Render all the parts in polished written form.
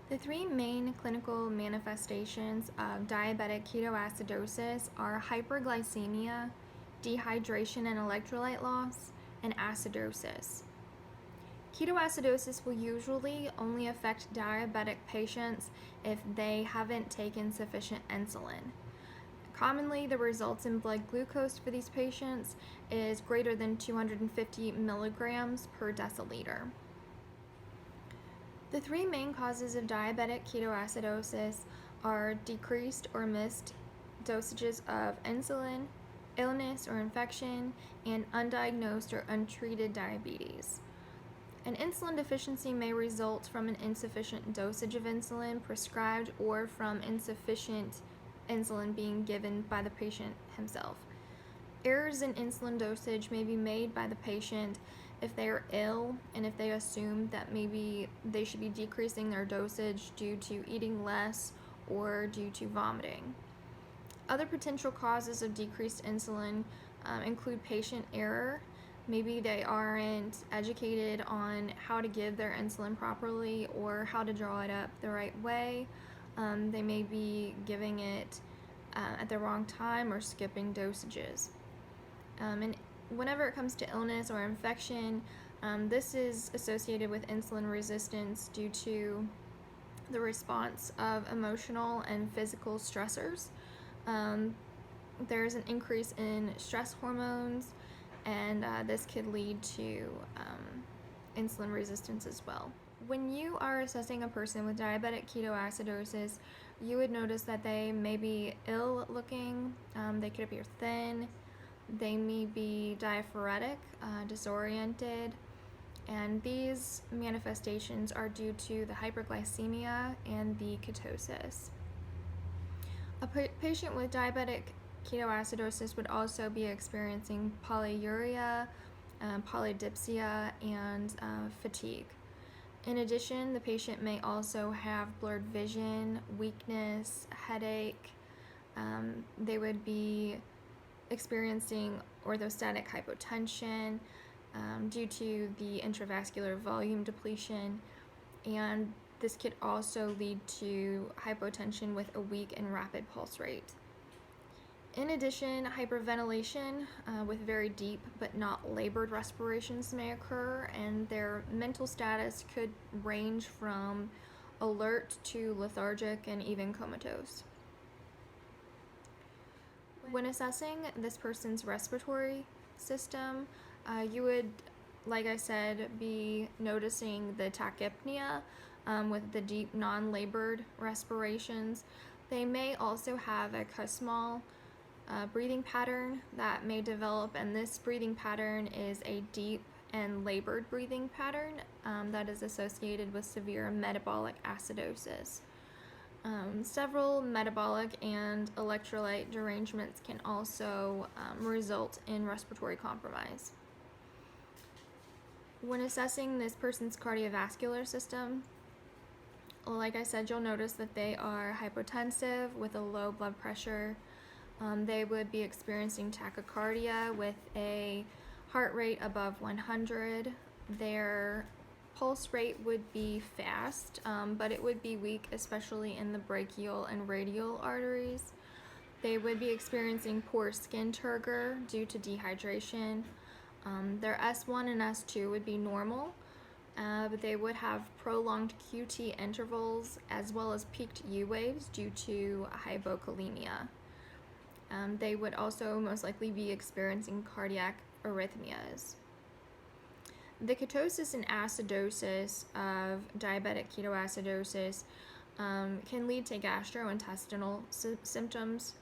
The three main clinical manifestations of diabetic ketoacidosis are hyperglycemia, dehydration and electrolyte loss, and acidosis. Ketoacidosis will usually only affect diabetic patients if they haven't taken sufficient insulin. Commonly, the results in blood glucose for these patients is greater than 250 milligrams per deciliter. The three main causes of diabetic ketoacidosis are decreased or missed dosages of insulin, illness or infection, and undiagnosed or untreated diabetes. An insulin deficiency may result from an insufficient dosage of insulin prescribed or from insufficient insulin being given by the patient himself. Errors in insulin dosage may be made by the patient if they are ill and if they assume that maybe they should be decreasing their dosage due to eating less or due to vomiting. Other potential causes of decreased insulin include patient error. Maybe they aren't educated on how to give their insulin properly or how to draw it up the right way. They may be giving it at the wrong time or skipping dosages. And whenever it comes to illness or infection, this is associated with insulin resistance due to the response of emotional and physical stressors. There's an increase in stress hormones, and this could lead to insulin resistance as well. When you are assessing a person with diabetic ketoacidosis, you would notice that they may be ill looking, they could appear thin, they may be diaphoretic, disoriented, and these manifestations are due to the hyperglycemia and the ketosis. A patient with diabetic ketoacidosis would also be experiencing polyuria, polydipsia, and fatigue. In addition, the patient may also have blurred vision, weakness, headache. They would be experiencing orthostatic hypotension due to the intravascular volume depletion, and this could also lead to hypotension with a weak and rapid pulse rate. In addition, hyperventilation with very deep but not labored respirations may occur, and their mental status could range from alert to lethargic and even comatose. When assessing this person's respiratory system, you would, like I said, be noticing the tachypnea with the deep non-labored respirations. They may also have a Kussmaul breathing pattern that may develop, and this breathing pattern is a deep and labored breathing pattern that is associated with severe metabolic acidosis. Several metabolic and electrolyte derangements can also result in respiratory compromise. When assessing this person's cardiovascular system, like I said, you'll notice that they are hypotensive with a low blood pressure. They would be experiencing tachycardia with a heart rate above 100. Their pulse rate would be fast, but it would be weak, especially in the brachial and radial arteries. They would be experiencing poor skin turgor due to dehydration. Their S1 and S2 would be normal, but they would have prolonged QT intervals as well as peaked U waves due to hypokalemia. They would also most likely be experiencing cardiac arrhythmias. The ketosis and acidosis of diabetic ketoacidosis can lead to gastrointestinal symptoms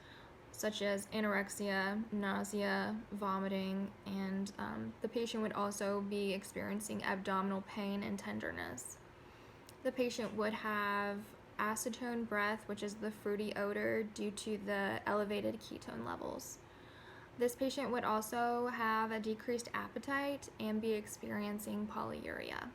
such as anorexia, nausea, vomiting, and the patient would also be experiencing abdominal pain and tenderness. The patient would have acetone breath, which is the fruity odor due to the elevated ketone levels. This patient would also have a decreased appetite and be experiencing polyuria.